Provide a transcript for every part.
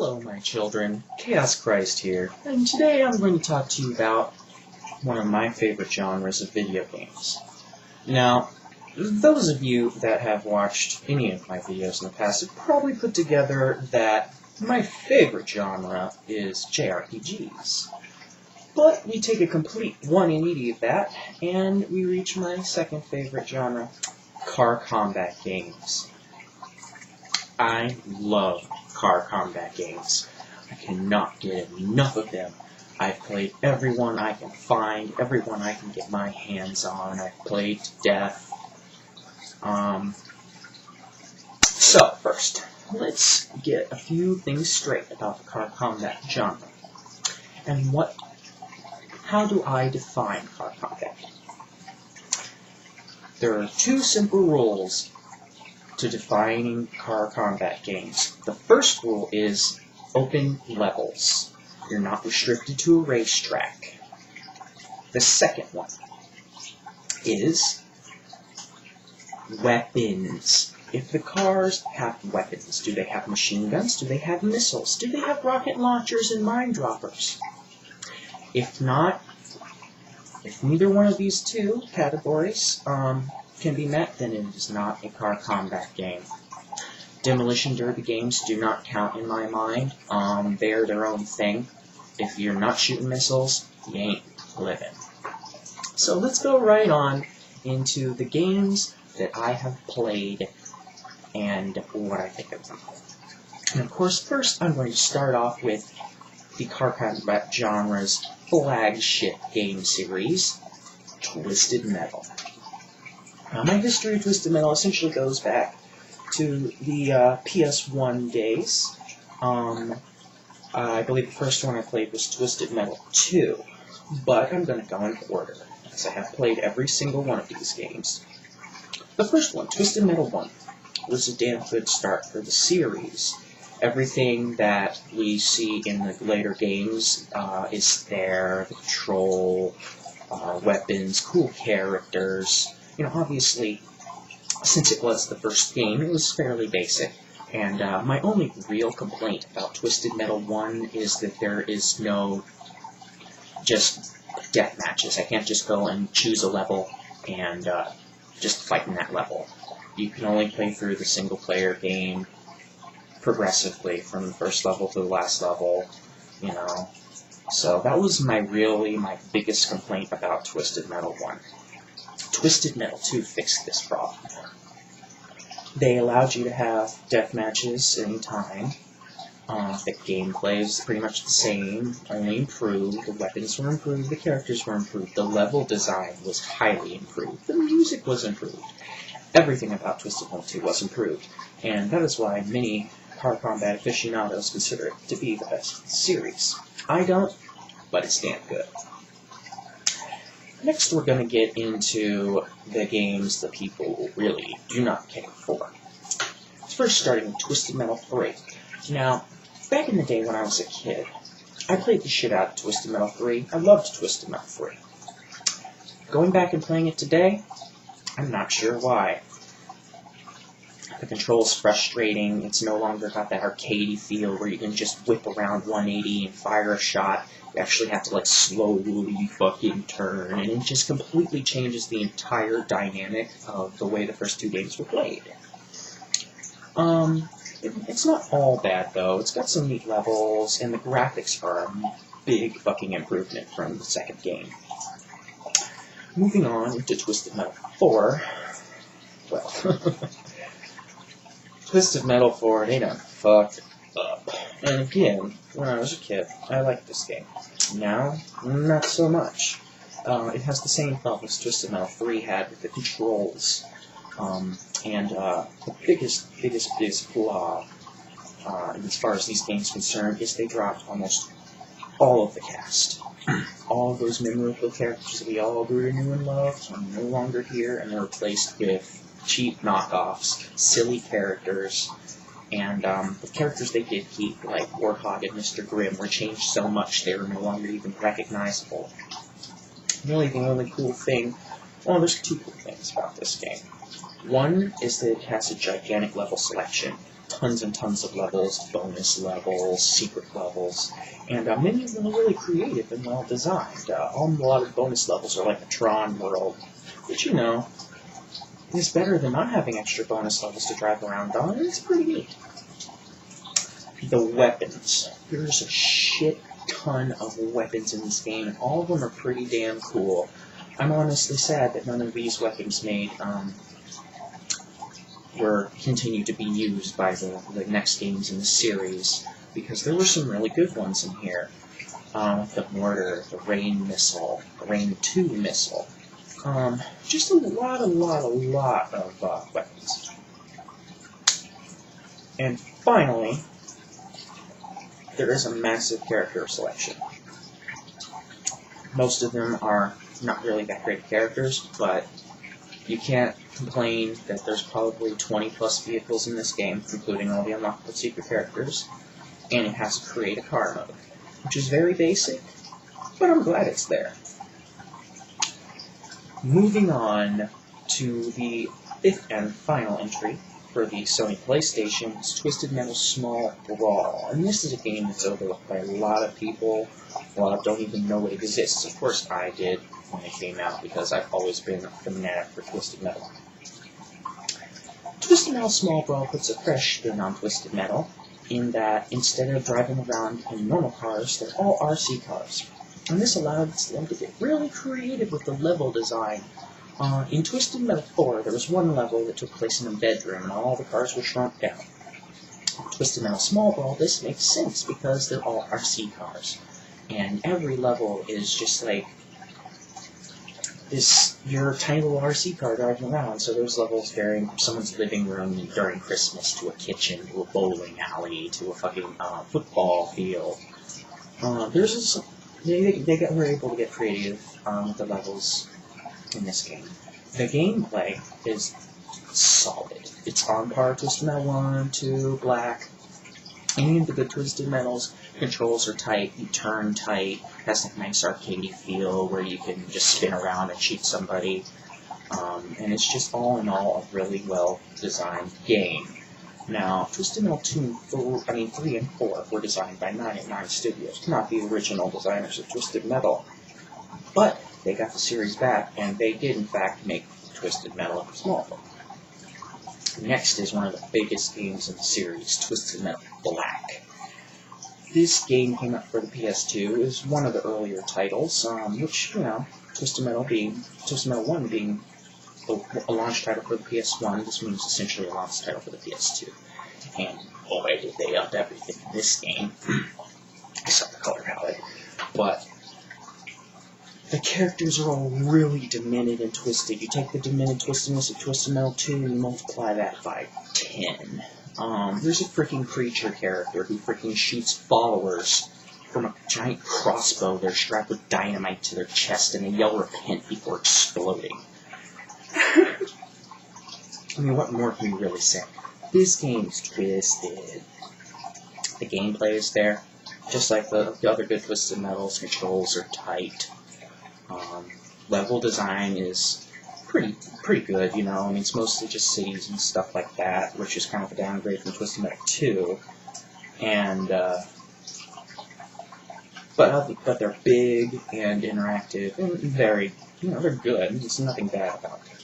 Hello, my children. Chaos Christ here, and today I'm going to talk to you about one of my favorite genres of video games. Now, those of you that have watched any of my videos in the past have probably put together that my favorite genre is JRPGs. But we take a complete 180 of that, and we reach my second favorite genre, car combat games. I love car combat games. I cannot get enough of them. I've played everyone I can find, everyone I can get my hands on. I've played to death. So, first, let's get a few things straight about the car combat genre. And how do I define car combat? There are two simple rules to defining car combat games. The first rule is open levels. You're not restricted to a racetrack. The second one is weapons. If the cars have weapons, do they have machine guns? Do they have missiles? Do they have rocket launchers and mine droppers? If not, if neither one of these two categories can be met, then it is not a car combat game. Demolition derby games do not count in my mind. They're their own thing. If you're not shooting missiles, you ain't living. So let's go right on into the games that I have played and what I think of them. And of course, first I'm going to start off with the car combat genre's flagship game series, Twisted Metal. Now, my history of Twisted Metal essentially goes back to the PS1 days. I believe the first one I played was Twisted Metal 2, but I'm going to go in order, as I have played every single one of these games. The first one, Twisted Metal 1, was a damn good start for the series. Everything that we see in the later games is there: the control, weapons, cool characters. You know, obviously, since it was the first game, it was fairly basic. And my only real complaint about Twisted Metal 1 is that there is no just death matches. I can't just go and choose a level and just fight in that level. You can only play through the single-player game progressively from the first level to the last level, you know. So that was my biggest complaint about Twisted Metal 1. Twisted Metal 2 fixed this problem. They allowed you to have death matches anytime. The gameplay is pretty much the same, only improved. The weapons were improved, the characters were improved, the level design was highly improved, the music was improved. Everything about Twisted Metal 2 was improved, and that is why many car combat aficionados consider it to be the best series. I don't, but it's damn good. Next, we're going to get into the games that people really do not care for. First, starting with Twisted Metal 3. Now, back in the day when I was a kid, I played the shit out of Twisted Metal 3. I loved Twisted Metal 3. Going back and playing it today, I'm not sure why. The control's frustrating. It's no longer got that arcadey feel where you can just whip around 180 and fire a shot. You actually have to, like, slowly fucking turn, and it just completely changes the entire dynamic of the way the first two games were played. It's not all bad, though. It's got some neat levels, and the graphics are a big fucking improvement from the second game. Moving on to Twisted Metal 4, well, Twisted Metal 4, they done fucked up. And again, when I was a kid, I liked this game. Now, not so much. It has the same problems Twisted Metal 3 had with the controls. And the biggest flaw, as far as these games are concerned, is they dropped almost all of the cast. All of those memorable characters that we all grew to know and love are no longer here, and they're replaced with cheap knockoffs, silly characters, and the characters they did keep, like Warthog and Mr. Grimm, were changed so much they were no longer even recognizable. Really, the only cool thing, well, there's two cool things about this game. One is that it has a gigantic level selection. tons and tons of levels, bonus levels, secret levels, and many of them are really creative and well designed. A lot of bonus levels are like a Tron world, which, you know, is better than not having extra bonus levels to drive around on, and it's pretty neat. The weapons. There's a shit ton of weapons in this game, and all of them are pretty damn cool. I'm honestly sad that none of these weapons made were continued to be used by the next games in the series, because there were some really good ones in here. The mortar, the rain missile, the rain 2 missile. Just a lot of weapons. And finally, there is a massive character selection. Most of them are not really that great characters, but you can't complain that there's probably 20 plus vehicles in this game, including all the unlockable secret characters, and it has a create a car mode, which is very basic, but I'm glad it's there. Moving on to the fifth and final entry for the Sony PlayStation, is Twisted Metal Small Brawl, and this is a game that's overlooked by a lot of people. A lot of don't even know it exists. Of course I did when it came out, because I've always been a fanatic for Twisted Metal. Twisted Metal Small Brawl puts a fresh spin on Twisted Metal, in that instead of driving around in normal cars, they're all RC cars. And this allowed them to get really creative with the level design. In Twisted Metal 4, there was one level that took place in a bedroom, and all the cars were shrunk down. In Twisted Metal Small Brawl, this makes sense, because they're all RC cars. And every level is just like your tiny little RC car driving around. So there's levels varying from someone's living room during Christmas to a kitchen to a bowling alley to a fucking football field. They were able to get creative with the levels in this game. The gameplay is solid. It's on par with Twisted Metal 1, 2, Black. Any of the good Twisted Metals, controls are tight, you turn tight, has that nice arcadey feel where you can just spin around and shoot somebody. And it's just all in all a really well designed game. Now, Twisted Metal 3 and 4 were designed by 989 Studios, not the original designers of Twisted Metal. But they got the series back, and they did in fact make Twisted Metal Small Brawl. Next is one of the biggest games in the series, Twisted Metal Black. This game came out for the PS2. It was one of the earlier titles, which, you know, Twisted Metal 1 being a launch title for the PS1, this means essentially a launch title for the PS2. And boy, did they up everything in this game. Except the color palette. But the characters are all really demented and twisted. You take the demented twistedness of Twisted Metal 2 and you multiply that by 10. There's a freaking creature character who freaking shoots followers from a giant crossbow. They're strapped with dynamite to their chest and they yell repent before exploding. I mean, what more can we really say? This game's twisted. The gameplay is there, just like the other good Twisted Metals. Controls are tight. Level design is pretty good, you know. I mean, it's mostly just cities and stuff like that, which is kind of a downgrade from Twisted Metal 2. And but they're big and interactive and very, you know, they're good. There's nothing bad about them.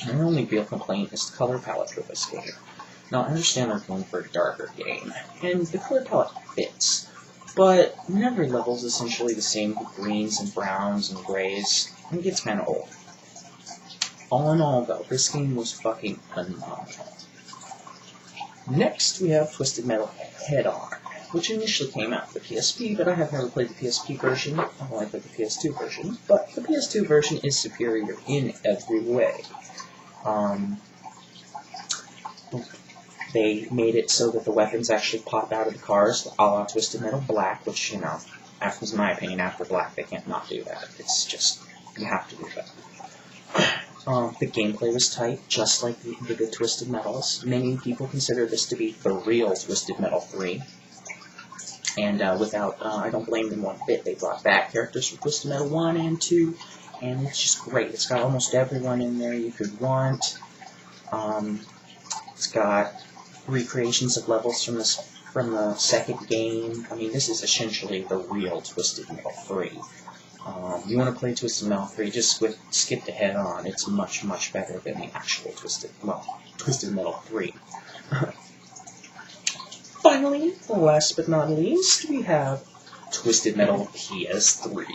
My only real complaint is the color palette for this game. Now, I understand they're going for a darker game, and the color palette fits, but every level is essentially the same with greens and browns and grays, and it gets kind of old. All in all, though, this game was fucking phenomenal. Next, we have Twisted Metal Head-On, which initially came out for the PSP, but I have never played the PSP version. I've only played the PS2 version, but the PS2 version is superior in every way. They made it so that the weapons actually pop out of the cars, a la Twisted Metal Black, which, you know, after, in my opinion, after Black, they can't not do that. It's just, you have to do that. The gameplay was tight, just like the good Twisted Metals. Many people consider this to be the real Twisted Metal 3. And I don't blame them one bit. They brought back characters from Twisted Metal 1 and 2, and it's just great. It's got almost everyone in there you could want. It's got recreations of levels from the second game. I mean, this is essentially the real Twisted Metal 3. You want to play Twisted Metal 3, just skip ahead on. It's much, much better than the actual Twisted Metal 3. Finally, last but not least, we have Twisted Metal PS3.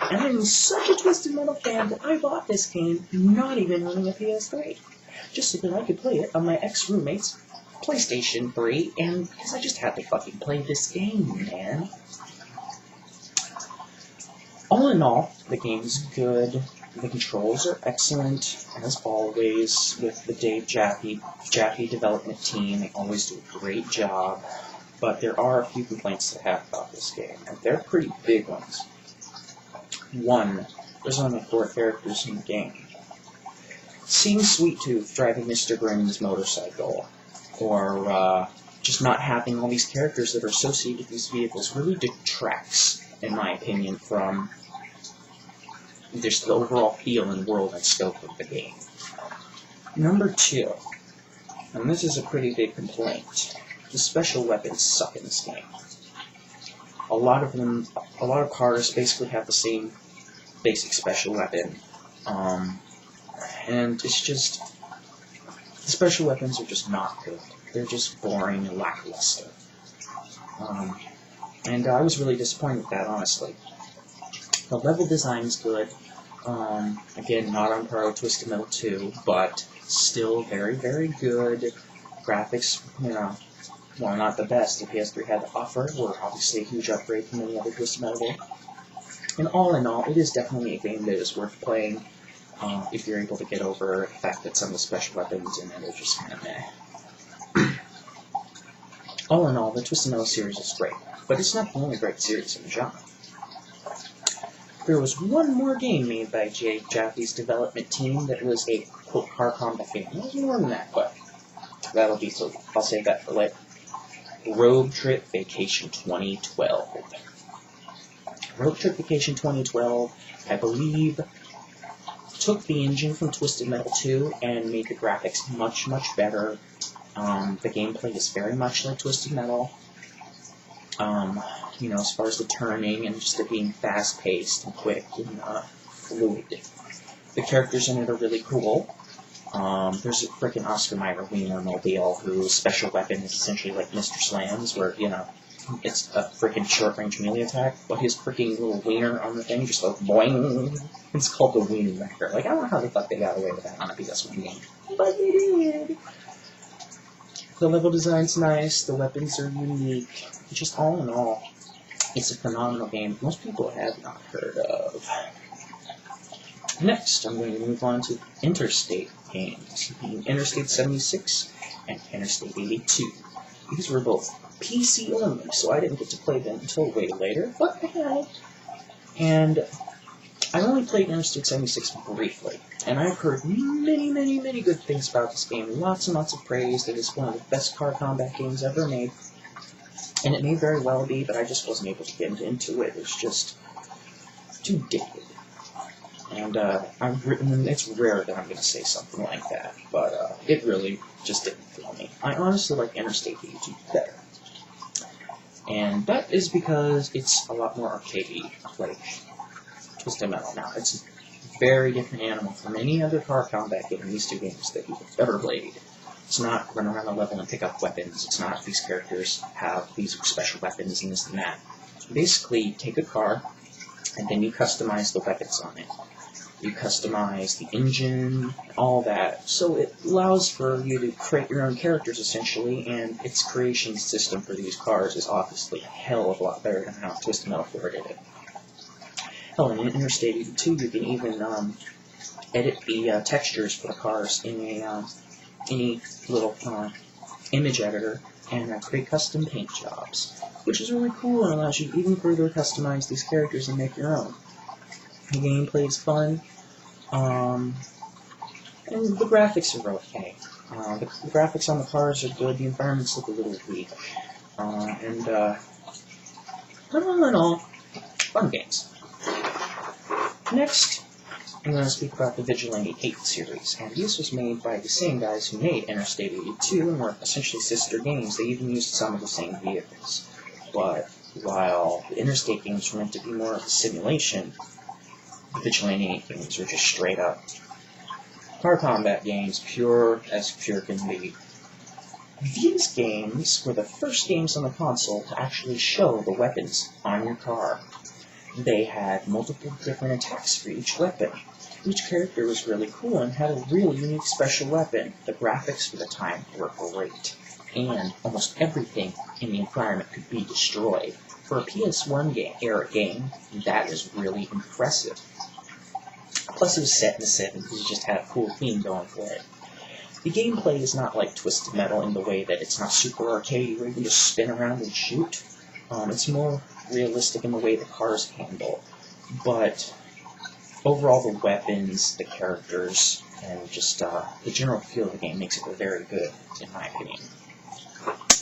And I'm such a Twisted Metal fan that I bought this game not even running a PS3, just so that I could play it on my ex-roommate's PlayStation 3, and because I just had to fucking play this game, man. All in all, the game's good. The controls are excellent, as always, with the Dave Jaffe development team. They always do a great job. But there are a few complaints to have about this game, and they're pretty big ones. One, there's only 4 characters in the game. Seeing Sweet Tooth driving Mr. Grimm's motorcycle, or just not having all these characters that are associated with these vehicles really detracts, in my opinion, from just the overall feel and world and scope of the game. Number 2, and this is a pretty big complaint, the special weapons suck in this game. A lot of cars basically have the same basic special weapon, and it's just, the special weapons are just not good. They're just boring and lackluster. And I was really disappointed with that, honestly. The level design's good. Again, not on par with Twisted Metal 2, but still very, very good. Graphics, well, not the best the PS3 had to offer, were obviously a huge upgrade from any other Twisted Metal game. And all in all, it is definitely a game that is worth playing, if you're able to get over the fact that some of the special weapons in it are just kind of meh. All in all, the Twisted Metal series is great, but it's not the only great series in the genre. There was one more game made by Dave Jaffe's development team that was a quote car combat game. It was more than that, but that'll be so. I'll save that for later. Road Trip Vacation 2012. Road Trip Vacation 2012, I believe, took the engine from Twisted Metal 2 and made the graphics much, much better. The gameplay is very much like Twisted Metal. As far as the turning and just it being fast-paced and quick and fluid. The characters in it are really cool. There's a frickin' Oscar Mayer Wienermobile whose special weapon is essentially like Mr. Slam's, where, it's a frickin' short-range melee attack, but his frickin' little wiener on the thing just goes boing. It's called the Wienermaker. Like, I don't know how the fuck they got away with that on a PS1 game, but they did. The level design's nice, the weapons are unique. Just all in all, it's a phenomenal game most people have not heard of. Next, I'm going to move on to interstate games, being Interstate 76 and Interstate 82. These were both PC only, so I didn't get to play them until way later, but I had. And I only played Interstate 76 briefly, and I've heard many, many, many good things about this game. Lots and lots of praise that it's one of the best car combat games ever made. And it may very well be, but I just wasn't able to get into it. It's just too dated. And it's rare that I'm going to say something like that, but it really just didn't feel me. I honestly like Interstate 82 better. And that is because it's a lot more arcadey, like Twisted Metal. Now, it's a very different animal from any other car combat game in these two games that you've ever played. It's not run around the level and pick up weapons. It's not these characters have these special weapons and this and that. Basically, you take a car, and then you customize the weapons on it. You customize the engine, all that. So it allows for you to create your own characters, essentially, and its creation system for these cars is obviously a hell of a lot better than how Twisted Metal 4 did it. Hell, in Interstate 82, you can even edit the textures for the cars in any little image editor and create custom paint jobs, which is really cool and allows you to even further customize these characters and make your own. The gameplay is fun, and the graphics are okay. The graphics on the cars are good, the environments look a little weak, but all in all, fun games. Next, I'm going to speak about the Vigilante 8 series, and this was made by the same guys who made Interstate 82 and were essentially sister games. They even used some of the same vehicles. But while the Interstate games were meant to be more of a simulation, the Vigilante 8 games were just straight up car combat games, pure as pure can be. These games were the first games on the console to actually show the weapons on your car. They had multiple different attacks for each weapon. Each character was really cool and had a really unique special weapon. The graphics for the time were great, and almost everything in the environment could be destroyed. For a PS1 era game, that is really impressive. Plus it was set in the 70s, it just had a cool theme going for it. The gameplay is not like Twisted Metal in the way that it's not super arcadey where you can just spin around and shoot. It's more realistic in the way the cars handle. But overall the weapons, the characters, and just the general feel of the game makes it very good, in my opinion.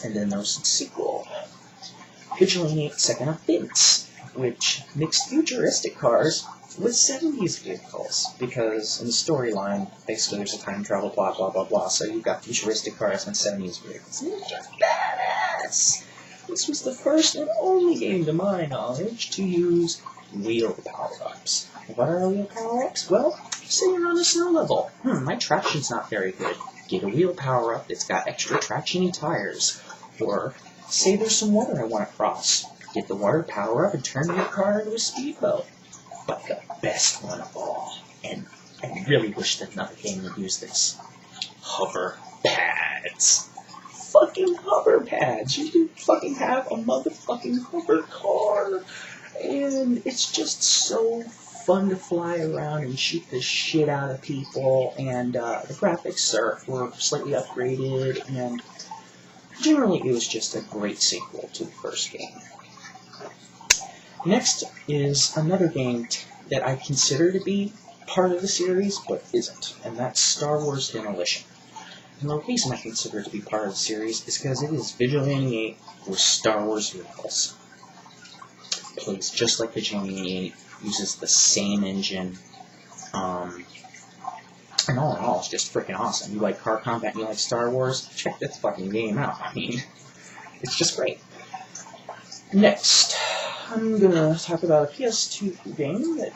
And then there's the sequel, Vigilante 8 Second Offense, which mixed futuristic cars with 70s vehicles, because in the storyline, basically there's a time travel, blah, blah, blah, blah, so you've got futuristic cars and 70s vehicles. And it's just badass! This was the first and only game, to my knowledge, to use wheel power-ups. What are wheel power-ups? Well, say you're on a snow level. My traction's not very good. Get a wheel power-up that's got extra traction-y tires. Or, say there's some water I want to cross. Get the water power-up and turn your car into a speedboat. But the best one of all, and I really wish that another game would use this, hover pads. Fucking hover pads. You can fucking have a motherfucking hover car. And it's just so fun to fly around and shoot the shit out of people. And the graphics were slightly upgraded. And generally it was just a great sequel to the first game. Next is another game that I consider to be part of the series, but isn't. And that's Star Wars Demolition. And the reason I consider it to be part of the series is because it is Vigilante 8 with Star Wars vehicles. It plays just like Vigilante 8, uses the same engine, and all in all, it's just freaking awesome. You like car combat and you like Star Wars? Check this fucking game out. I mean, it's just great. Next, I'm gonna talk about a PS2 game that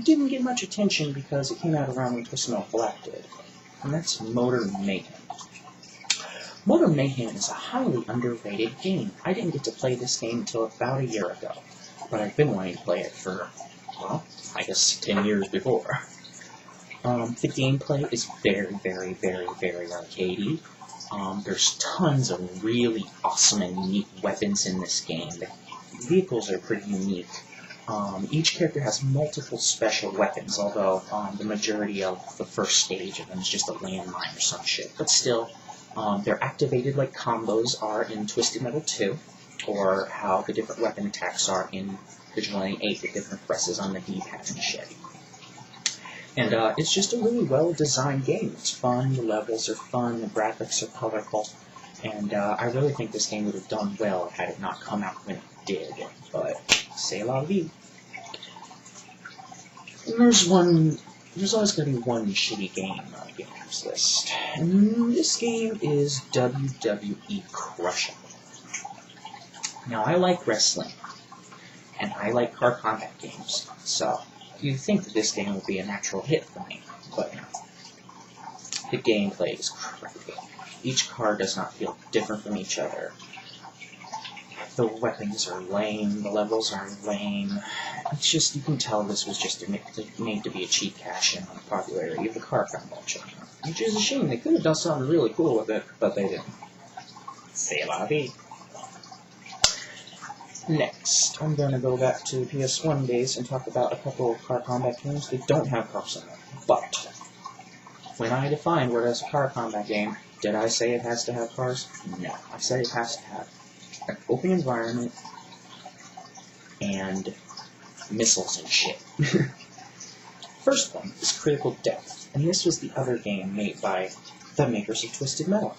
didn't get much attention because it came out around when Twisted Metal Black did, and that's Motor Mayhem. Motor Mayhem is a highly underrated game. I didn't get to play this game until about a year ago, but I've been wanting to play it for, well, I guess 10 years before. The gameplay is very, very, very, very arcadey. There's tons of really awesome and neat weapons in this game. The vehicles are pretty unique. Each character has multiple special weapons, although the majority of the first stage of them is just a landmine or some shit. But still, they're activated like combos are in Twisted Metal 2, or how the different weapon attacks are in Vigilante 8 with different presses on the D-pad and shit. And it's just a really well-designed game. It's fun, the levels are fun, the graphics are colorful, and I really think this game would have done well had it not come out when it did, but c'est la vie. And there's always going to be one shitty game on the games list, and this game is WWE Crushing. Now, I like wrestling, and I like car combat games, so you'd think that this game would be a natural hit for me, but no. The gameplay is crappy. Each car does not feel different from each other. The weapons are lame, the levels are lame. It's just, you can tell this was just made to be a cheap cash-in on the popularity of the car combat genre. Which is a shame, they could have done something really cool with it, but they didn't. C'est la vie. Next, I'm going to go back to PS1 days and talk about a couple of car combat games that don't have cars in them. But, when I defined what is a car combat game, did I say it has to have cars? No. I said it has to have an open environment and missiles and shit. First one is Critical Depth, and this was the other game made by the makers of Twisted Metal.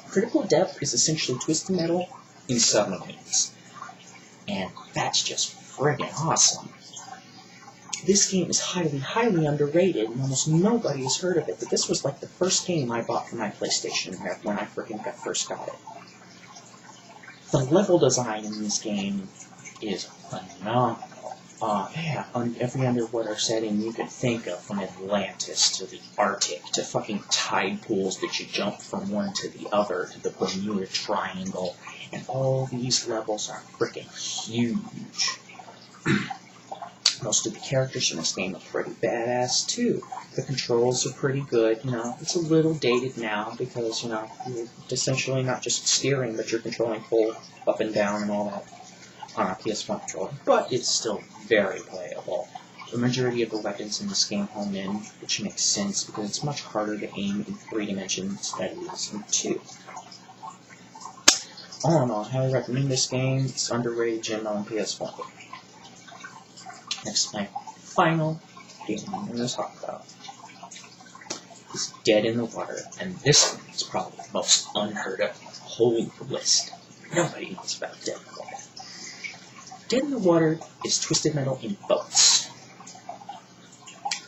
Critical Depth is essentially Twisted Metal in submarines. And that's just friggin' awesome. This game is highly, highly underrated, and almost nobody has heard of it, but this was like the first game I bought for my PlayStation when I first got it. The level design in this game is phenomenal. Yeah, on every underwater setting you could think of, from Atlantis to the Arctic to fucking tide pools that you jump from one to the other to the Bermuda Triangle, and all these levels are freaking huge. Most of the characters in this game are pretty badass too. The controls are pretty good, it's a little dated now because, you're essentially not just steering, but you're controlling full up and down and all that on a PS1 controller, but it's still very playable. The majority of the weapons in this game home in, which makes sense because it's much harder to aim in 3 dimensions than it is in 2. All in all, I highly recommend this game. It's underrated gem on PS1. Next, my final game I'm going to talk about is Dead in the Water, and this one is probably the most unheard of in the whole list. Nobody knows about Dead in the Water. Dead in the Water is Twisted Metal in boats,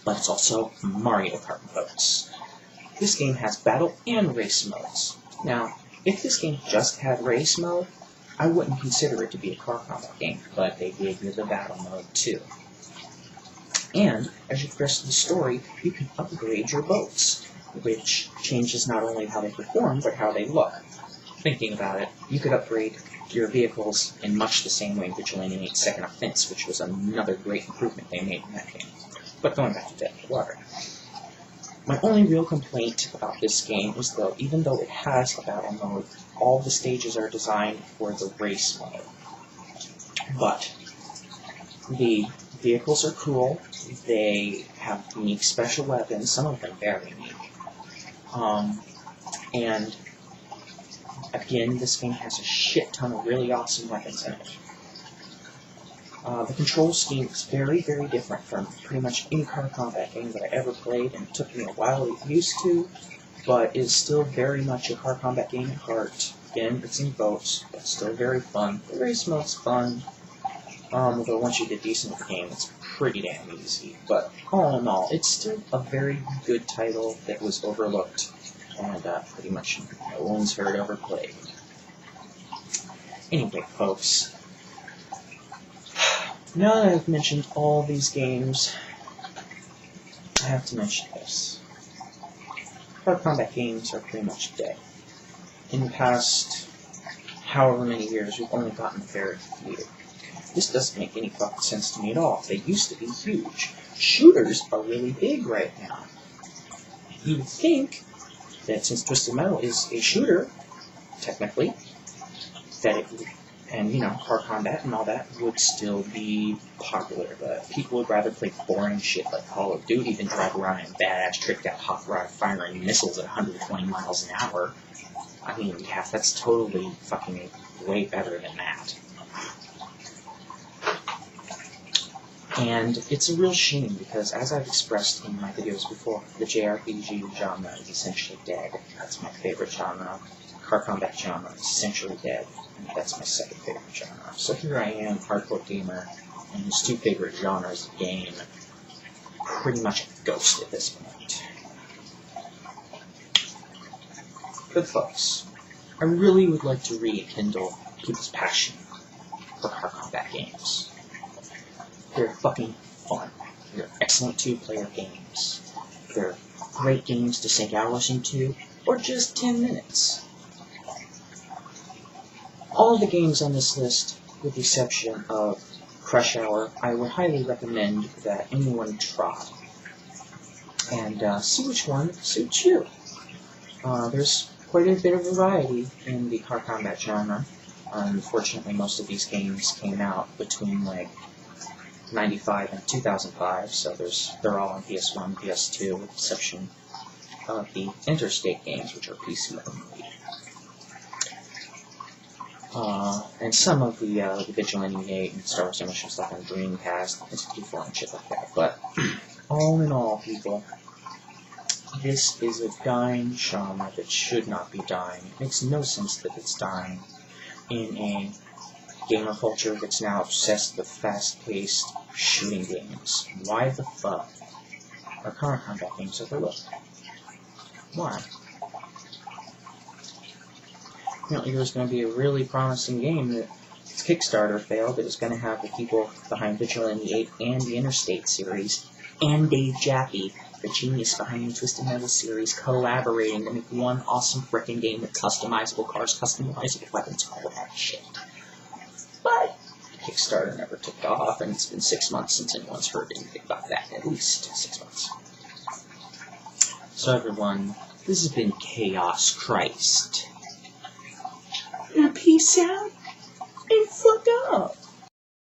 but it's also Mario Kart boats. This game has battle and race modes. Now, if this game just had race mode, I wouldn't consider it to be a car combat game, but they did give the battle mode too. And, as you progress through the story, you can upgrade your boats, which changes not only how they perform, but how they look. Thinking about it, you could upgrade your vehicles in much the same way Vigilante made Second Offense, which was another great improvement they made in that game. But going back to Dead in the Water. My only real complaint about this game is though, even though it has a battle mode, all the stages are designed for the race mode. But the vehicles are cool, they have unique special weapons, some of them very unique. And again, this game has a shit ton of really awesome weapons in it. The control scheme is very, very different from pretty much any car combat game that I ever played, and it took me a while to get used to, but is still very much a car combat game at heart. Again, it's in boats, but still very fun. The race mode's fun, although once you get decent at the game, it's pretty damn easy. But all in all, it's still a very good title that was overlooked, and pretty much no one's heard of or played. Anyway, folks, now that I've mentioned all these games, I have to mention this. Car combat games are pretty much dead. In the past however many years, we've only gotten very few. This doesn't make any fucking sense to me at all. They used to be huge. Shooters are really big right now. You would think that since Twisted Metal is a shooter, technically, that it would, and car combat and all that would still be popular, but people would rather play boring shit like Call of Duty than drive around in badass tricked out hot rod firing missiles at 120 miles an hour. I mean, yeah, that's totally fucking way better than that. And it's a real shame because, as I've expressed in my videos before, the JRPG genre is essentially dead. That's my favorite genre. Car combat genre is essentially dead. And that's my second favorite genre. So here I am, hardcore gamer, and his two favorite genres of game, pretty much a ghost at this point. But folks, I really would like to rekindle people's passion for car combat games. They're fucking fun. They're excellent two-player games. They're great games to sink hours into, or just 10 minutes. All of the games on this list, with the exception of Crush Hour, I would highly recommend that anyone try. And see which one suits you. There's quite a bit of variety in the car combat genre. Unfortunately, most of these games came out between, like, 95 and 2005, so they're all on PS1, PS2, with the exception of the interstate games, which are PC only. And some of the Vigilante 8 and Star Wars Emission stuff on Dreamcast, and 64 and shit like that. But all in all, people, this is a dying genre that should not be dying. It makes no sense that it's dying in a gamer culture that's now obsessed with fast-paced shooting games. Why the fuck are car combat games overlooked? Why? Apparently there was going to be a really promising game that its Kickstarter failed. It was going to have the people behind Vigilante 8 and the Interstate series, and Dave Jaffe, the genius behind the Twisted Metal series, collaborating to make one awesome frickin' game with customizable cars, customizable weapons, all that shit. But Kickstarter never took off, and it's been 6 months since anyone's heard anything about that. At least 6 months. So everyone, this has been Chaos Christ. Peace out and fuck up.